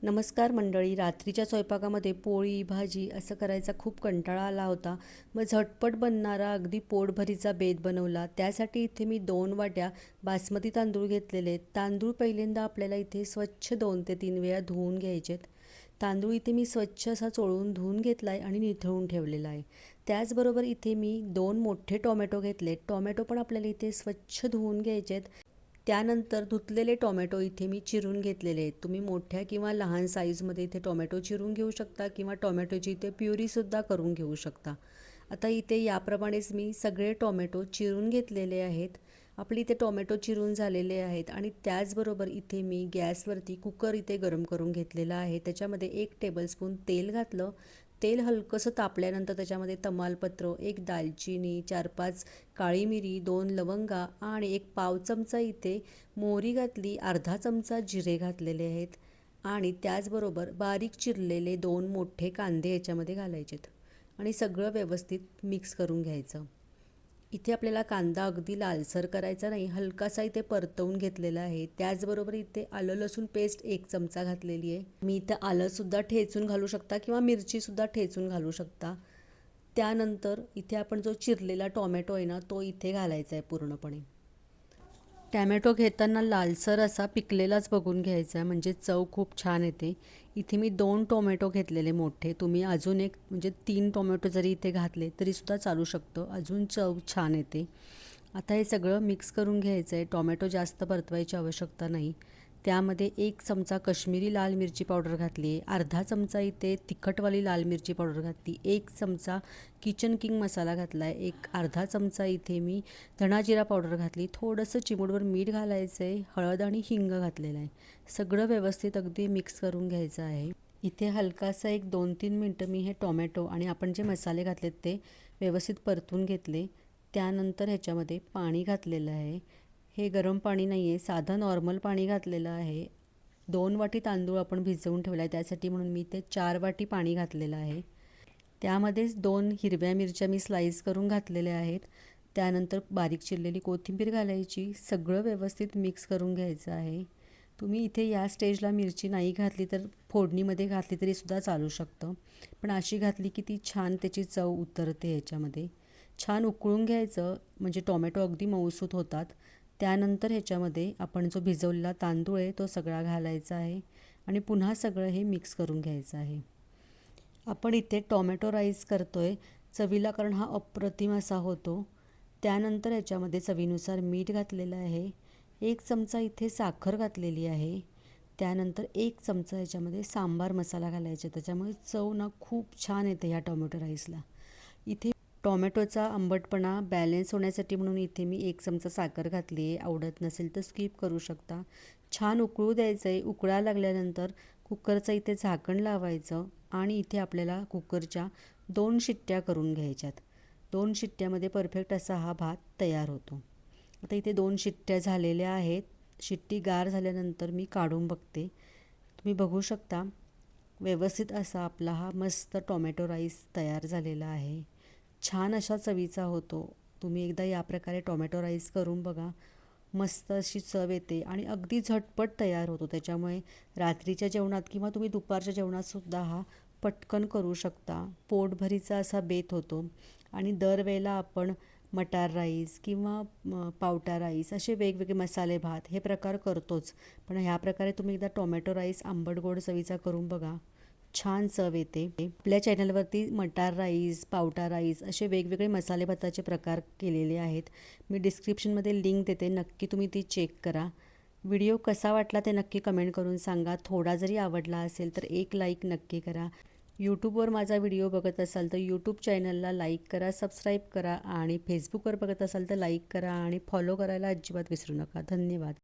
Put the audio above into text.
नमस्कार मंडळी. रात्रीच्या स्वयंपाकामध्ये पोळी भाजी असं करायचा खूप कंटाळा आला होता. मग झटपट बनणारा अगदी पोटभरीचा बेत बनवला. त्यासाठी इथे मी 2 वाट्या बासमती तांदूळ घेतलेले. तांदूळ पहिल्यांदा आपल्याला इथे स्वच्छ 2 ते 3 वेळा धुवून घ्यायचेत. तांदूळ इथे मी स्वच्छ असा चोळून धुवून घेतला आहे आणि निथळून ठेवलेला आहे. त्याचबरोबर इथे मी 2 मोठे टोमॅटो घेतले. टोमॅटो पण आपल्याला इथे स्वच्छ धुवून घ्यायचेत. त्यानंतर धुतलेले टोमॅटो इथे मी चिरून घेतलेले आहेत. तुम्ही मोठ्या किंवा लहान साईजमध्ये इथे टोमॅटो चिरून घेऊ शकता किंवा टोमॅटोची इथे प्युरीसुद्धा करून घेऊ शकता. आता इथे याप्रमाणेच मी सगळे टोमॅटो चिरून घेतलेले आहेत. आपले इथे टोमॅटो चिरून झालेले आहेत आणि त्याचबरोबर इथे मी गॅसवरती कुकर इथे गरम करून घेतलेला आहे. त्याच्यामध्ये 1 टेबलस्पून तेल घातलं. तेल हलकंसं तापल्यानंतर त्याच्यामध्ये तमालपत्र, 1 दालचिनी, 4-5 काळी मिरी, 2 लवंगा आणि 1 पाव चमचा इथे मोहरी घातली. अर्धा चमचा जिरे घातलेले आहेत आणि त्याचबरोबर बारीक चिरलेले 2 मोठे कांदे याच्यामध्ये घालायचेत आणि सगळं व्यवस्थित मिक्स करून घ्यायचं. इथे आपल्याला कांदा अगदी लालसर करायचा नाही, हलकासा इथे परतवून घेतलेला आहे. त्याचबरोबर इथे आलं लसूण पेस्ट 1 चमचा घातलेली आहे. मी इथं आलंसुद्धा ठेचून घालू शकता किंवा मिरचीसुद्धा ठेचून घालू शकता. त्यानंतर इथे आपण जो चिरलेला टोमॅटो आहे ना, तो इथे घालायचा आहे पूर्णपणे. टॅमॅटो घेताना लालसर असा पिकलेलाच बघून घ्यायचा आहे, म्हणजे चव खूप छान येते. इथे मी 2 टोमॅटो घेतलेले मोठे. तुम्ही अजून एक म्हणजे 3 टोमॅटो जरी इथे घातले तरीसुद्धा चालू शकतं, अजून चव छान येते. आता हे सगळं मिक्स करून घ्यायचं आहे. टोमॅटो जास्त परतवायची आवश्यकता नाही. त्यामध्ये 1 चमचा कश्मीरी लाल मिरची पावडर घातली आहे. अर्धा चमचा इथे तिखटवाली लाल मिरची पावडर घातली. 1 चमचा किचन किंग मसाला घातला आहे. अर्धा चमचा इथे मी धणा जिरा पावडर घातली. थोडंसं चिमूटभर मीठ घालायचं आहे. हळद आणि हिंग घातलेलं आहे. सगळं व्यवस्थित अगदी मिक्स करून घ्यायचं आहे. इथे हलकासा एक 2-3 मिनटं मी हे टोमॅटो आणि आपण जे मसाले घातलेत ते व्यवस्थित परतून घेतले. त्यानंतर ह्याच्यामध्ये पाणी घातलेलं आहे. हे गरम पाणी नाही आहे, साधं नॉर्मल पाणी घातलेलं आहे. 2 वाटी तांदूळ आपण भिजवून ठेवला आहे, त्यासाठी म्हणून मी ते 4 वाटी पाणी घातलेलं आहे. त्यामध्येच 2 हिरव्या मिरच्या मी स्लाईस करून घातलेल्या आहेत. त्यानंतर बारीक चिरलेली कोथिंबीर घालायची. सगळं व्यवस्थित मिक्स करून घ्यायचं आहे. तुम्ही इथे या स्टेजला मिरची नाही घातली तर फोडणीमध्ये घातली तरीसुद्धा चालू शकतं, पण अशी घातली की ती छान त्याची चव उतरते ह्याच्यामध्ये. छान उकळून घ्यायचं, म्हणजे टोमॅटो अगदी मऊसूत होतात. त्यानंतर ह्याच्यामध्ये आपण जो भिजवलेला तांदूळ आहे तो सगळा घालायचा आहे आणि पुन्हा सगळं हे मिक्स करून घ्यायचं आहे. आपण इथे टोमॅटो राईस करतो आहे चवीला, कारण हा अप्रतिम असा होतो. त्यानंतर ह्याच्यामध्ये चवीनुसार मीठ घातलेलं आहे. 1 चमचा इथे साखर घातलेली आहे. त्यानंतर 1 चमचा ह्याच्यामध्ये सांबार मसाला घालायचा, त्याच्यामुळे चव ना खूप छान येते ह्या टोमॅटो राईसला. इथे टोमॅटोचा आंबटपणा बॅलन्स होण्यासाठी म्हणून इथे मी 1 चमचा साखर घातली आहे. आवडत नसेल तर स्किप करू शकता. छान उकळू द्यायचं आहे. उकळायला लागल्यानंतर कुकरचं इथे झाकण लावायचं आणि इथे आपल्याला कुकरच्या 2 शिट्ट्या करून घ्यायच्यात. 2 शिट्ट्यामध्ये परफेक्ट असा हा भात तयार होतो. आता इथे 2 शिट्ट्या झालेल्या आहेत. शिट्टी गार झाल्यानंतर मी काढून बघते. तुम्ही बघू शकता व्यवस्थित असा आपला हा मस्त टोमॅटो राईस तयार झालेला आहे. छान अशा चवीचा होतो. तुम्ही एकदा या प्रकारे टोमॅटो राईस करून बघा. मस्त अशी चव येते आणि अगदी झटपट तयार होतो. त्याच्यामुळे रात्रीच्या जेवणात किंवा तुम्ही दुपारच्या जेवणातसुद्धा हा पटकन करू शकता. पोटभरीचा असा बेत होतो आणि दरवेळेला आपण मटार राईस किंवा पावटा राईस असे वेगवेगळे मसाले भात हे प्रकार करतोच, पण ह्या प्रकारे तुम्ही एकदा टोमॅटो राईस आंबट गोड चवीचा करून बघा. छान चव येते. आपल्या चॅनलवरती मटार राईस, पावटा राईस असे वेगवेगळे मसाले भाताचे प्रकार केलेले आहेत. मी डिस्क्रिप्शनमध्ये लिंक देते, नक्की तुम्ही ती चेक करा. व्हिडिओ कसा वाटला ते नक्की कमेंट करून सांगा. थोडा जरी आवडला असेल तर 1 लाईक नक्की करा. यूट्यूबवर माझा व्हिडिओ बघत असाल तर यूट्यूब चॅनलला लाईक करा, सबस्क्राईब करा आणि फेसबुकवर बघत असाल तर लाईक करा आणि फॉलो करायला अजिबात विसरू नका. धन्यवाद.